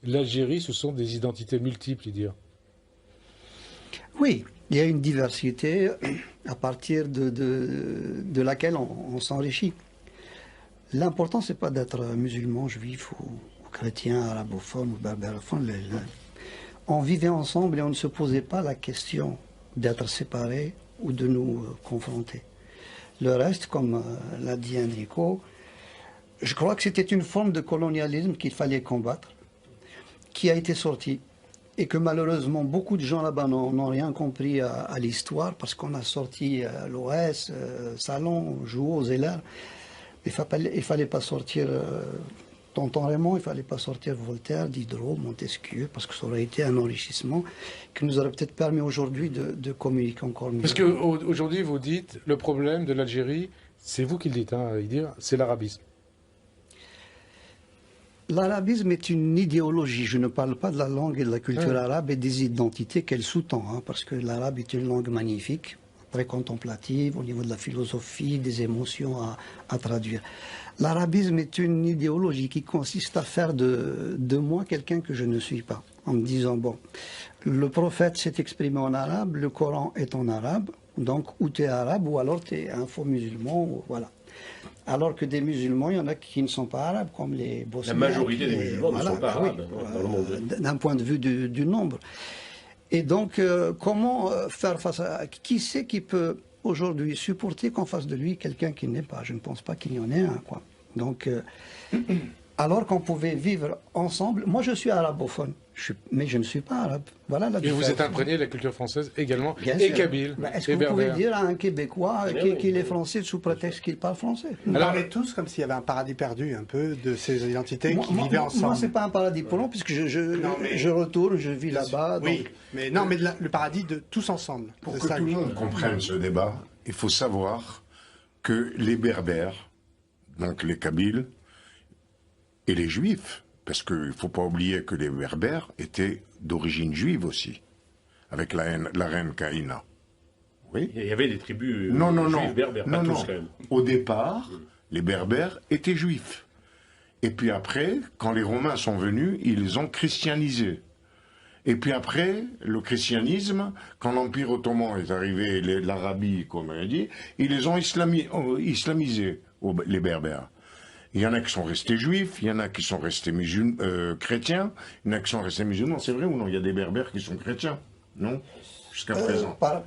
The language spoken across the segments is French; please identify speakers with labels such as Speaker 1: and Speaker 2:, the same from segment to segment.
Speaker 1: l'Algérie, ce sont des identités multiples, dire.
Speaker 2: Oui, il y a une diversité à partir de laquelle on s'enrichit. L'important, c'est pas d'être musulman, juif ou chrétien, arabophone ou berbérophone. On vivait ensemble et on ne se posait pas la question d'être séparés ou de nous confronter. Le reste, comme l'a dit Enrico, je crois que c'était une forme de colonialisme qu'il fallait combattre, qui a été sortie, et que malheureusement beaucoup de gens là-bas n'ont rien compris à l'histoire, parce qu'on a sorti l'OS, Salon, Jouot, Zeller. Il fallait pas sortir Tonton Raymond, il fallait pas sortir Voltaire, Diderot, Montesquieu, parce que ça aurait été un enrichissement qui nous aurait peut-être permis aujourd'hui de communiquer encore mieux.
Speaker 1: Parce qu'aujourd'hui, vous dites, le problème de l'Algérie, c'est vous qui le dites, hein, c'est l'arabisme.
Speaker 2: L'arabisme est une idéologie. Je ne parle pas de la langue et de la culture arabe et des identités qu'elle sous-tend, hein, parce que l'arabe est une langue magnifique, très contemplative au niveau de la philosophie, des émotions à traduire. L'arabisme est une idéologie qui consiste à faire de moi quelqu'un que je ne suis pas, en me disant, bon, le prophète s'est exprimé en arabe, le Coran est en arabe, donc ou tu es arabe ou alors tu es un faux musulman, voilà. Alors que des musulmans, il y en a qui ne sont pas arabes, comme les Bosniaques.
Speaker 3: La majorité des musulmans ne sont pas arabes dans le monde.
Speaker 2: D'un point de vue du nombre. Et donc, comment faire face à... Qui c'est qui peut aujourd'hui supporter qu'en face de lui quelqu'un qui n'est pas? Je ne pense pas qu'il y en ait un, quoi. Donc, alors qu'on pouvait vivre ensemble... Moi, je suis arabophone, mais je ne suis pas arabe. Voilà la différence.
Speaker 1: Et vous êtes imprégné de la culture française également,
Speaker 2: Bien
Speaker 1: et
Speaker 2: sûr.
Speaker 1: kabyle,
Speaker 2: Est-ce que
Speaker 1: et
Speaker 2: vous pouvez
Speaker 1: berbère.
Speaker 2: dire à un Québécois qu'il est français sous prétexte qu'il parle français?
Speaker 4: Vous
Speaker 1: Alors,
Speaker 4: parlez tous comme s'il y avait un paradis perdu, un peu, de ces identités qui vivaient ensemble.
Speaker 2: Moi, c'est pas un paradis pour nous, puisque je retourne, je vis là-bas.
Speaker 4: Oui,
Speaker 2: donc...
Speaker 4: mais non, mais le paradis de tous ensemble.
Speaker 5: Pour que tout le monde comprenne ce débat, il faut savoir que les Berbères, donc les Kabyles, et les Juifs, parce qu'il ne faut pas oublier que les Berbères étaient d'origine juive aussi, avec la reine Kaïna. Oui.
Speaker 3: Il y avait des tribus
Speaker 5: Non,
Speaker 3: juives berbères, pas tous quand même.
Speaker 5: Au départ, les Berbères étaient juifs. Et puis après, quand les Romains sont venus, ils les ont christianisés. Et puis après, le christianisme, quand l'Empire ottoman est arrivé, l'Arabie, comme on a dit, ils les ont islamisés, les Berbères. Il y en a qui sont restés juifs, il y en a qui sont restés chrétiens, il y en a qui sont restés musulmans. C'est vrai ou non? Il y a des Berbères qui sont chrétiens, non? Jusqu'à présent.
Speaker 2: Par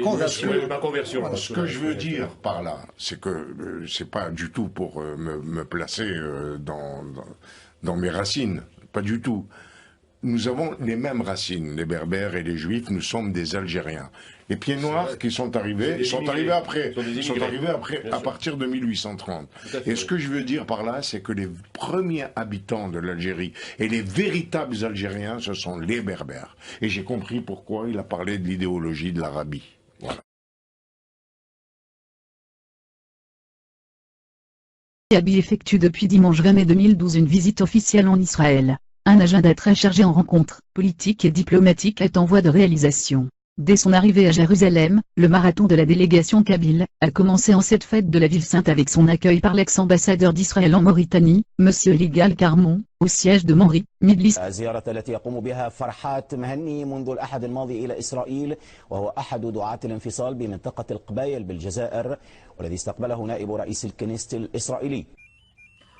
Speaker 2: conversion.
Speaker 3: Par conversion.
Speaker 5: Voilà. Ce que je veux dire par là, c'est que c'est pas du tout pour me placer dans mes racines, pas du tout. Nous avons les mêmes racines, les Berbères et les Juifs, nous sommes des Algériens. Les pieds noirs qui sont arrivés après, à partir de 1830. Et ce que je veux dire par là, c'est que les premiers habitants de l'Algérie et les véritables Algériens, ce sont les Berbères. Et j'ai compris pourquoi il a parlé de l'idéologie de l'Arabie. Voilà.
Speaker 6: Yabi effectue depuis dimanche 20 mai 2012 une visite officielle en Israël. Un agenda très chargé en rencontres politiques et diplomatiques est en voie de réalisation. Dès son arrivée à Jérusalem, le marathon de la délégation kabyle a commencé en cette fête de la ville sainte avec son accueil par l'ex-ambassadeur d'Israël en Mauritanie, M. Ligal Carmon, au siège de Manri, Midlis.
Speaker 7: الزيارة التي يقوم بها فرحات مهني منذ الأحد الماضي إلى إسرائيل، وهو أحد دعاة الانفصال بمنطقة القبائل بالجزائر، والذي استقبله نائب رئيس الكنيست الإسرائيلي.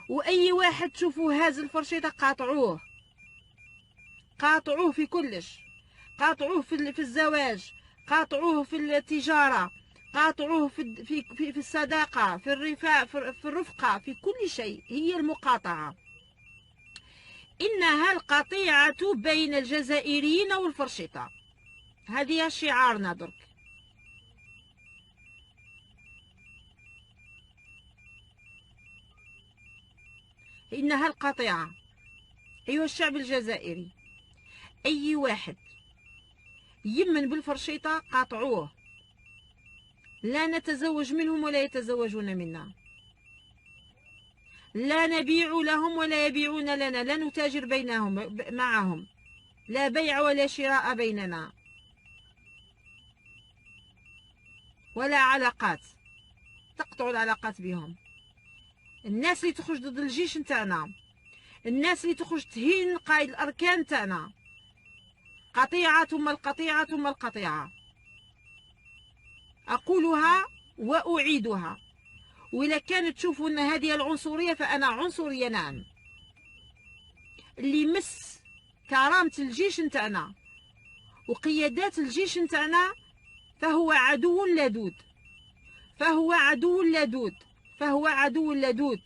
Speaker 8: وأي واحد تشوفوا هاز الفرشيطة قاطعوه في كلش، قاطعوه في الزواج، قاطعوه في التجارة، قاطعوه في الصداقة، في الرفقة، في كل شيء. هي المقاطعة. إنها القطيعة بين الجزائريين والفرشيطة. هذه شعارنا درك. إنها القطيعة. أيها الشعب الجزائري، أي واحد يمن بالفرشيطة قاطعوه. لا نتزوج منهم ولا يتزوجون منا. لا نبيع لهم ولا يبيعون لنا. لا نتاجر معهم. لا بيع ولا شراء بيننا، ولا علاقات. تقطعوا العلاقات بهم. الناس اللي تخرج ضد الجيش نتاعنا، الناس اللي تخرج تهين قائد الأركان تاعنا، قطيعة ثم القطيعة ثم القطيعة. أقولها وأعيدها، وإذا كانت تشوفوا أن هذه العنصرية فأنا عنصرية نعم. اللي مس كرامة الجيش نتاعنا وقيادات الجيش نتاعنا فهو عدو لدود، فهو عدو لدود، فهو عدو لدود.